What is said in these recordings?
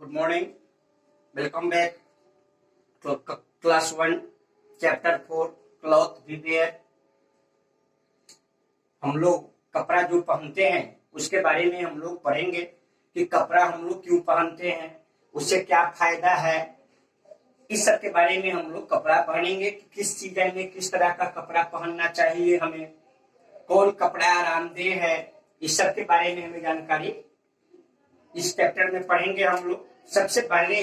Good morning. Welcome back to class 1 chapter 4 cloth we wear। हम लोग कपड़ा जो पहनते हैं उसके बारे में हम लोग पढ़ेंगे कि कपड़ा हम लोग क्यों पहनते हैं, उससे क्या फायदा है। इस सब के बारे में हम लोग कपड़ा पहनेंगे कि किस सीजन में किस तरह का कपड़ा पहनना चाहिए, हमें कौन कपड़ा आरामदेह है, इस सब के बारे में हमें जानकारी इस चैप्टर में पढ़ेंगे। हम लोग सबसे पहले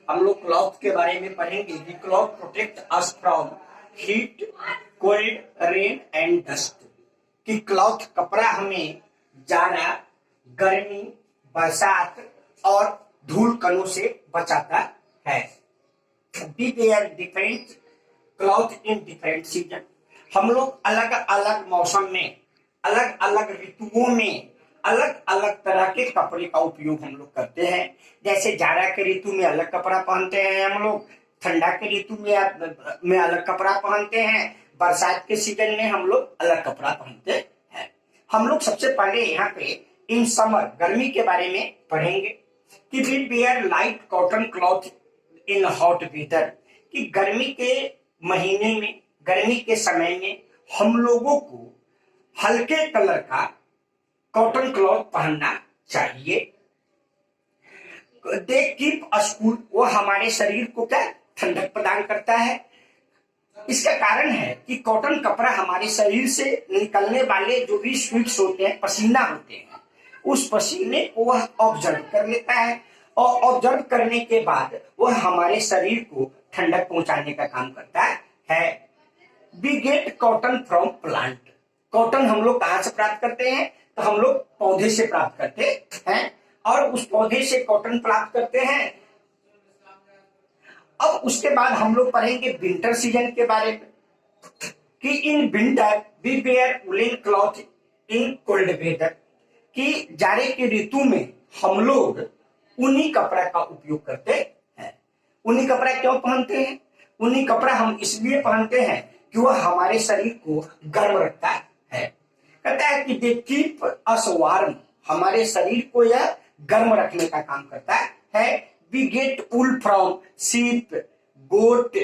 हम लोग क्लॉथ के बारे में पढ़ेंगे कि cloth protect us from heat, cold, rain and dust. कि क्लॉथ कपड़ा हमें जाड़ा, गर्मी, बरसात और धूल कणों से बचाता है। We wear different cloth in different season. हम लोग अलग अलग मौसम में, अलग अलग ऋतुओं में अलग अलग तरह के कपड़े का उपयोग हम लोग करते हैं। जैसे जाड़ा के ऋतु में अलग कपड़ा पहनते हैं हम लोग, ठंडा के ऋतु में अलग कपड़ा पहनते हैं, बरसात के सीजन में हम लोग अलग कपड़ा पहनते हैं। हम लोग सबसे पहले यहाँ पे इन समर गर्मी के बारे में पढ़ेंगे कि we wear light cotton cloth in hot weather. कि गर्मी के महीने में, गर्मी के समय में हम लोगों को हल्के कलर का कॉटन क्लॉथ पहनना चाहिए। दे कीप अस कूल, वो हमारे शरीर को क्या ठंडक प्रदान करता है। इसका कारण है कि कॉटन कपड़ा हमारे शरीर से निकलने वाले जो भी स्वीट्स होते हैं, पसीना होते हैं, उस पसीने को वह ऑब्जर्व कर लेता है और ऑब्जर्व करने के बाद वह हमारे शरीर को ठंडक पहुंचाने का काम करता है। We get cotton from plant. Cotton हम लोग कहां से प्राप्त करते हैं? तो हम लोग पौधे से प्राप्त करते हैं और उस पौधे से कॉटन प्राप्त करते हैं। अब उसके बाद हम लोग पढ़ेंगे विंटर सीजन के बारे में कि in winter we wear woollen cloth in cold weather. कि जाड़े के ऋतु में हम लोग ऊनी कपड़ा का उपयोग करते हैं। ऊनी कपड़ा क्यों पहनते हैं? ऊनी कपड़ा हम इसलिए पहनते हैं कि वह हमारे शरीर को गर्म रखता है। कहता है कि दे कीप अस वार्म, हमारे शरीर को यह गर्म रखने का काम करता है। We get wool from sheep, goat,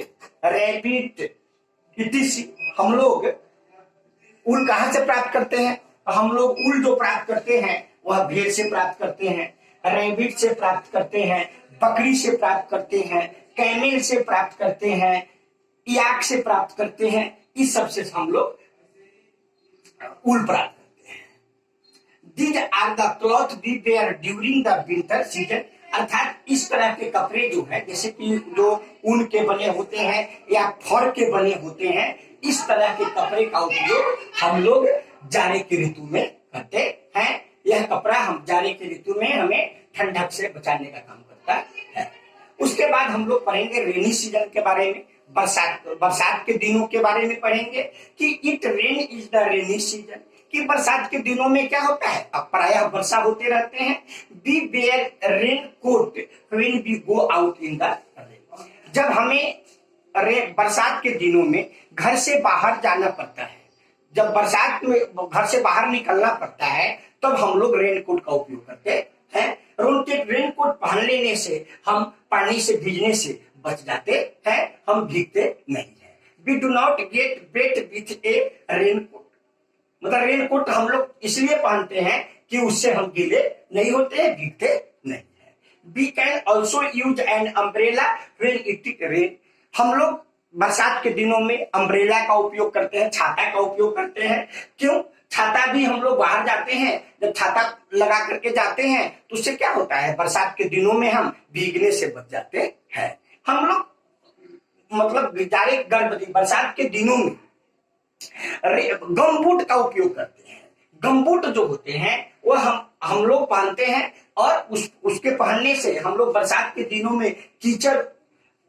rabbit इत्यादि। हम लोग ऊल कहां से प्राप्त करते हैं? हम लोग ऊल जो प्राप्त करते हैं वह भेड़ से प्राप्त करते हैं, रैबिट से प्राप्त करते हैं, बकरी से प्राप्त करते हैं, कैमेल से प्राप्त करते हैं, याक से प्राप्त करते हैं। इस सब से हम लोग ऊल प्राप्त करते हैं। These are the cloth we wear during the winter season। अर्थात इस तरह के कपड़े जो है, जैसे कि जो ऊन के बने होते हैं या फर के बने होते हैं, इस तरह के कपड़े का उपयोग हम लोग जाड़े के ऋतु में करते हैं। यह कपड़ा हम जाड़े के ऋतु में हमें ठंडक से बचाने का काम करता है। उसके बाद हम लोग पढ़ेंगे रेनी सीजन के बारे में, बरसात के दिनों के बारे में पढ़ेंगे कि it rain is the rainy season. कि बरसात के दिनों में क्या होता है? अब प्रायः वर्षा होते रहते हैं। We wear rain coat when we go out in the rain. जब हमें बरसात के दिनों में घर से बाहर जाना पड़ता है, जब बरसात में घर से बाहर निकलना पड़ता है, तब हम लोग रेन कोट का उपयोग करते हैं। रेन कोट पहन लेने से हम पानी से भीगने से बच जाते हैं, हम भीगते नहीं है। We do not get wet with a rain coat. मतलब रेन कोट हम लोग इसलिए पहनते हैं कि उससे हम गीले नहीं होते हैं, भीगते नहीं है। We can also use an umbrella when it rain. हम लोग बरसात के दिनों में अम्ब्रेला का उपयोग करते हैं, छाता का उपयोग करते हैं। क्यों? छाता भी हम लोग बाहर जाते हैं, जब छाता लगा करके जाते हैं तो उससे क्या होता है? बरसात के दिनों में हम भीगने से बच जाते हैं। हम लोग मतलब बरसात के दिनों में गमबूट का उपयोग करते हैं। गमबूट जो होते हैं वो हम लोग पहनते हैं और उसके पहनने से हम लोग बरसात के दिनों में कीचड़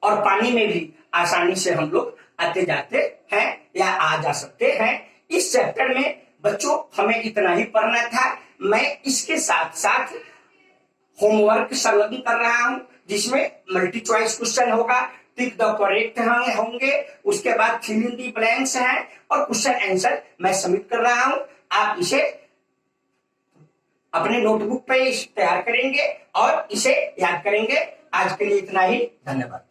और पानी में भी आसानी से हम लोग आते जाते हैं या आ जा सकते हैं। इस चैप्टर में बच्चों हमें इतना ही पढ़ना था। मैं इसके साथ साथ होमवर्क संलग्न कर रहा हूं, जिसमें मल्टी चॉइस क्वेश्चन होगा, टिक द करेक्ट होंगे, उसके बाद फिल इन द ब्लैंक्स है और क्वेश्चन आंसर मैं सबमिट कर रहा हूं। आप इसे अपने नोटबुक पे इसे तैयार करेंगे और इसे याद करेंगे। आज के लिए इतना ही, धन्यवाद।